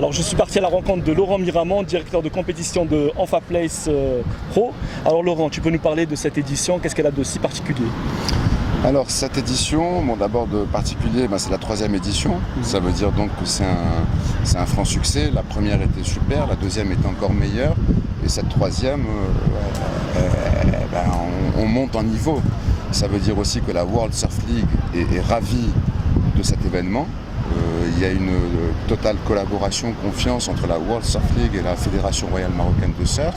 Alors je suis parti à la rencontre de Laurent Miramont, directeur de compétition de EnfaPlace Pro. Alors Laurent, tu peux nous parler de cette édition, qu'est-ce qu'elle a de si particulier? Alors cette édition, d'abord de particulier, c'est la 3e édition. Ça veut dire donc que c'est un franc succès. La première était super, la deuxième était encore meilleure. Et cette troisième, on monte en niveau. Ça veut dire aussi que la World Surf League est ravie de cet événement. Il y a une totale collaboration, confiance entre la World Surf League et la Fédération royale marocaine de surf.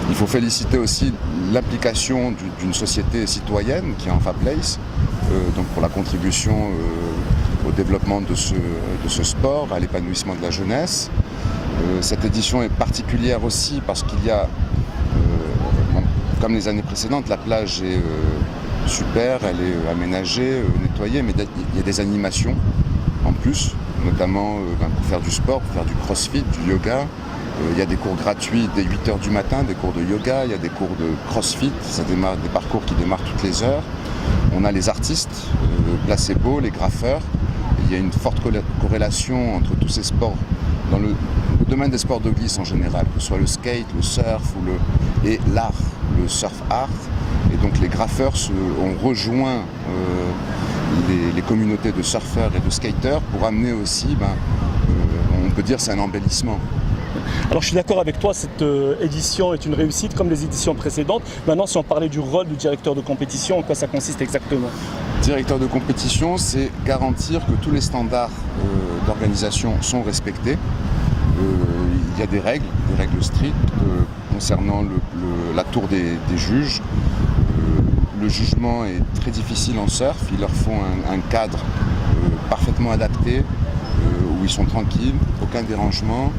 Il faut féliciter aussi l'implication d'une société citoyenne qui est EnfaPlace, donc pour la contribution au développement de ce sport, à l'épanouissement de la jeunesse. Cette édition est particulière aussi parce qu'il y a, comme les années précédentes, la plage est super, elle est aménagée, nettoyée, mais il y a des animations en plus, notamment pour faire du sport, pour faire du crossfit, du yoga. Il y a des cours gratuits dès 8h du matin, des cours de yoga, il y a des cours de crossfit, ça démarre, des parcours qui démarrent toutes les heures. On a les artistes, placebo, les graffeurs. Il y a une forte corrélation entre tous ces sports dans le domaine des sports de glisse en général, que ce soit le skate, le surf et l'art, le surf art. Et donc les graffeurs ont rejoint les communautés de surfeurs et de skateurs pour amener aussi, on peut dire c'est un embellissement. Alors je suis d'accord avec toi, cette édition est une réussite comme les éditions précédentes. Maintenant, si on parlait du rôle du directeur de compétition, en quoi ça consiste exactement? Directeur de compétition, c'est garantir que tous les standards d'organisation sont respectés. Il y a des règles strictes concernant la tour des juges. Le jugement est très difficile en surf, il leur faut un cadre parfaitement adapté, où ils sont tranquilles, aucun dérangement.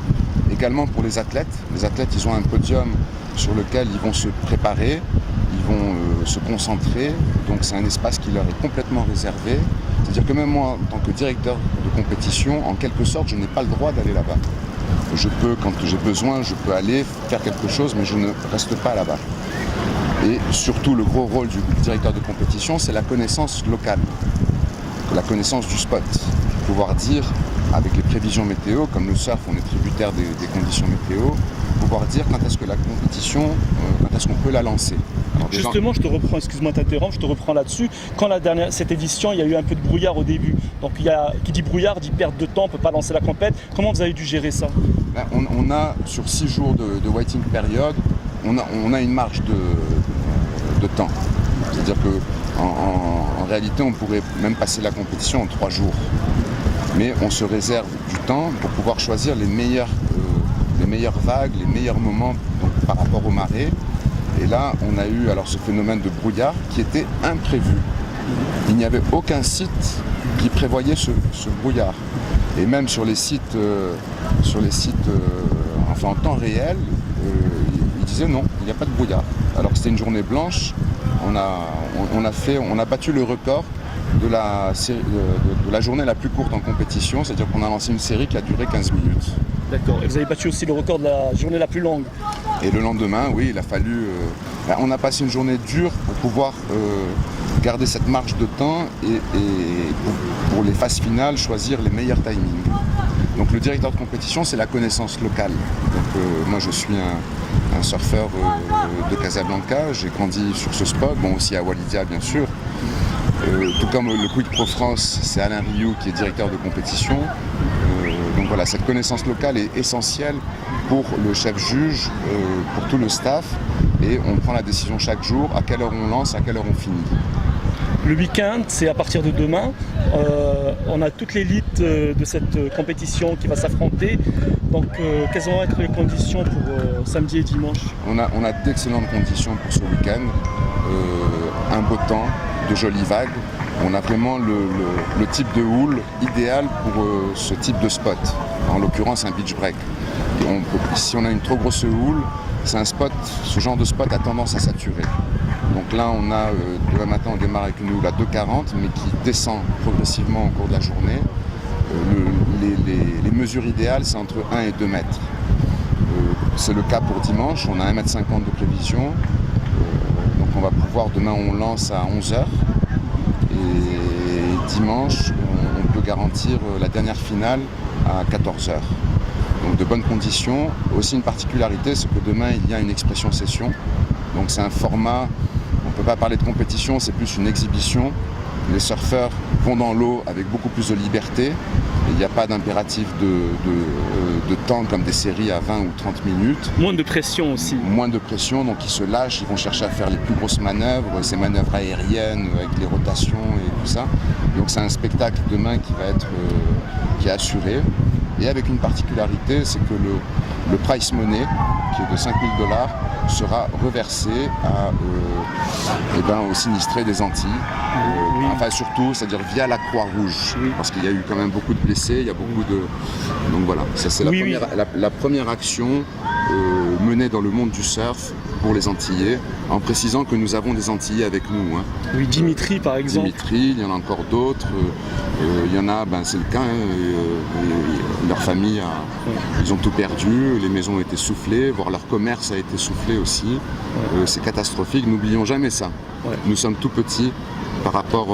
Également pour les athlètes, ils ont un podium sur lequel ils vont se préparer, ils vont se concentrer, donc c'est un espace qui leur est complètement réservé. C'est-à-dire que même moi, en tant que directeur de compétition, en quelque sorte, je n'ai pas le droit d'aller là-bas. Je peux, quand j'ai besoin, je peux aller faire quelque chose, mais je ne reste pas là-bas. Et surtout, le gros rôle du directeur de compétition, c'est la connaissance locale, la connaissance du spot. Pouvoir dire, avec les prévisions météo, comme le surf, on est tributaire des conditions météo, pouvoir dire quand est-ce que la compétition, quand est-ce qu'on peut la lancer. Alors, justement, je te reprends, excuse-moi de t'interrompre, je te reprends là-dessus. Quand cette édition, il y a eu un peu de brouillard au début. Donc qui dit brouillard dit perte de temps, on ne peut pas lancer la compète. Comment vous avez dû gérer ça? On a, sur 6 jours de waiting period, on a une marge de temps. C'est-à-dire qu'en réalité, on pourrait même passer la compétition en 3 jours. Mais on se réserve du temps pour pouvoir choisir les meilleures vagues, les meilleurs moments par rapport aux marées. Et là, on a eu alors ce phénomène de brouillard qui était imprévu. Il n'y avait aucun site qui prévoyait ce brouillard. Et même sur les sites, en temps réel, ils disaient non, il n'y a pas de brouillard. Alors que c'était une journée blanche, on a battu le record de la journée la plus courte en compétition, c'est-à-dire qu'on a lancé une série qui a duré 15 minutes. D'accord, et vous avez battu aussi le record de la journée la plus longue. Et le lendemain, oui, il a fallu... on a passé une journée dure pour pouvoir garder cette marge de temps et pour les phases finales, choisir les meilleurs timings. Donc le directeur de compétition, c'est la connaissance locale. Donc moi, je suis un surfeur de Casablanca, j'ai grandi sur ce spot, aussi à Walidia, bien sûr. Tout comme le Quick Pro France, c'est Alain Rioux qui est directeur de compétition. Donc voilà, cette connaissance locale est essentielle pour le chef juge, pour tout le staff. Et on prend la décision chaque jour, à quelle heure on lance, à quelle heure on finit. Le week-end, c'est à partir de demain. On a toute l'élite de cette compétition qui va s'affronter. Donc, quelles vont être les conditions pour samedi et dimanche? On a d'excellentes conditions pour ce week-end. Un beau temps, de jolies vagues. On a vraiment le type de houle idéal pour ce type de spot. En l'occurrence, un beach break. Si on a une trop grosse houle, ce genre de spot a tendance à saturer. Donc là, on a, demain matin, on démarre avec une houle à 2,40, mais qui descend progressivement au cours de la journée. Les mesures idéales, c'est entre 1 et 2 mètres. C'est le cas pour dimanche, on a 1,50 m de prévision. Donc on va pouvoir, demain on lance à 11h. Et dimanche, on peut garantir la dernière finale à 14h. donc de bonnes conditions. Aussi une particularité, c'est que demain il y a une expression session. Donc c'est un format, on ne peut pas parler de compétition, c'est plus une exhibition. Les surfeurs vont dans l'eau avec beaucoup plus de liberté. Il n'y a pas d'impératif de temps comme des séries à 20 ou 30 minutes. Moins de pression aussi. Moins de pression, donc ils se lâchent, ils vont chercher à faire les plus grosses manœuvres, ces manœuvres aériennes avec les rotations et tout ça. Donc c'est un spectacle demain qui est assuré. Et avec une particularité, c'est que le prize money, qui est de 5 000 $, sera reversé aux sinistrés des Antilles. Oui. Enfin surtout, c'est-à-dire via la Croix-Rouge, oui. Parce qu'il y a eu quand même beaucoup de blessés, il y a beaucoup de... Donc voilà, ça c'est la première action menée dans le monde du surf pour les Antillais, en précisant que nous avons des Antillais avec nous. Hein. Oui, Dimitri par exemple. Dimitri, il y en a encore d'autres. Il y en a, c'est le cas, leur famille, ils ont tout perdu, les maisons ont été soufflées, voire leur commerce a été soufflé aussi. C'est catastrophique, n'oublions jamais ça. Ouais. Nous sommes tout petits par rapport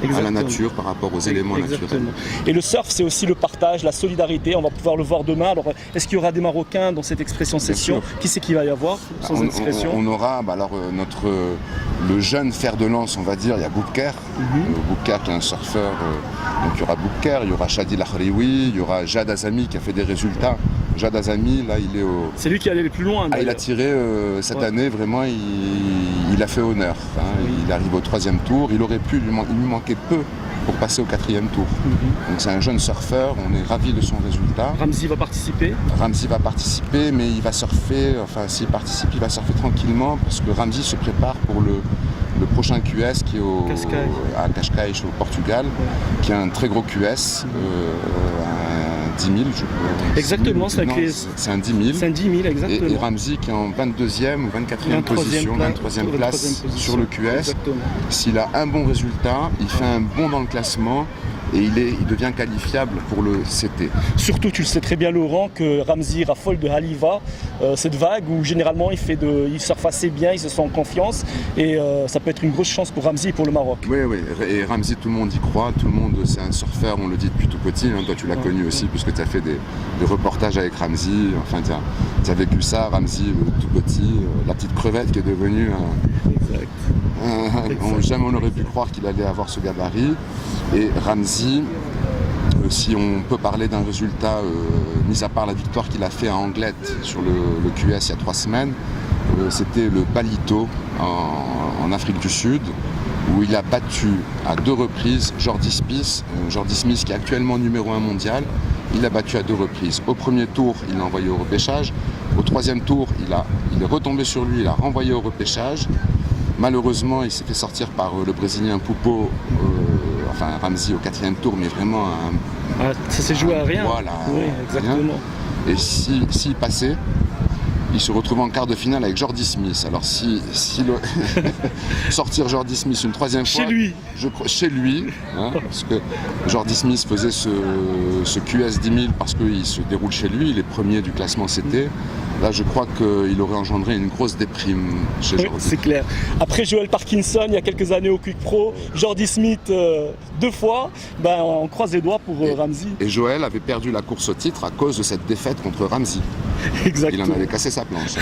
à la nature, par rapport aux éléments naturels. Et le surf, c'est aussi le partage, la solidarité. On va pouvoir le voir demain. Alors, est-ce qu'il y aura des Marocains dans cette expression session? Qui c'est qu'il va y avoir sans cette expression? On aura le jeune fer de lance, on va dire, il y a Bouker. Bouker qui est un surfeur. Donc il y aura Bouker, il y aura Shadi Lahriwi, il y aura Jad Azami qui a fait des résultats. Jad Azami, là, il est au... C'est lui qui est allé le plus loin. Il a tiré cette année, vraiment, il a fait honneur. Hein. Il arrive au 3e tour. Il aurait pu, il lui manquait peu pour passer au 4e tour. Donc c'est un jeune surfeur, on est ravis de son résultat. Ramzi va participer? Ramzi va participer, mais il va surfer, enfin s'il participe, il va surfer tranquillement, parce que Ramzi se prépare pour le prochain QS qui est à Cascais au Portugal, qui est un très gros QS, un 10 000, je crois. Exactement, c'est un 10 000. C'est un 10 000, exactement. Et Ramzi qui est en 22e ou 24e position, 23e place sur le QS. S'il a un bon résultat, il fait un bond dans le classement et il devient qualifiable pour le CT. Surtout, tu le sais très bien Laurent, que Ramzi raffole de Haliva, cette vague où généralement il surfe assez bien, il se sent en confiance et ça peut être une grosse chance pour Ramzi et pour le Maroc. Oui, et Ramzi, tout le monde y croit, tout le monde, c'est un surfeur, on le dit depuis tout petit, hein. Toi tu l'as connu aussi puisque tu as fait des reportages avec Ramzi, enfin tu as vécu ça, Ramzi tout petit, la petite crevette qui est devenue jamais on aurait pu croire qu'il allait avoir ce gabarit. Et Ramzi, si on peut parler d'un résultat, mis à part la victoire qu'il a fait à Anglette sur le QS il y a 3 semaines, c'était le Palito en Afrique du Sud, où il a battu à 2 reprises Jordi Smith, qui est actuellement numéro 1 mondial. Il l'a battu à 2 reprises. Au premier tour, il l'a envoyé au repêchage. Au 3e tour, il est retombé sur lui, il l'a renvoyé au repêchage. Malheureusement, il s'est fait sortir par le Brésilien Pupo, Ramzi au 4e tour, mais vraiment ça s'est joué à rien. Voilà, oui, exactement. Rien. Et s'il passait, il se retrouve en quart de finale avec Jordi Smith. Alors sortir Jordi Smith une 3e fois... Chez lui, hein, parce que Jordi Smith faisait ce QS 10 000 parce qu'il se déroule chez lui, il est premier du classement CT. Là, je crois qu'il aurait engendré une grosse déprime chez Jordi. C'est clair. Après Joel Parkinson, il y a quelques années au Quick Pro, Jordi Smith 2 fois, on croise les doigts pour Ramzi. Et Joel avait perdu la course au titre à cause de cette défaite contre Ramzi. Exactement. Il en avait cassé sa planche.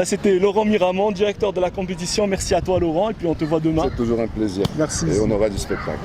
C'était Laurent Miramont, directeur de la compétition. Merci à toi Laurent, et puis on te voit demain. C'est toujours un plaisir. Merci. Et on aura du spectacle.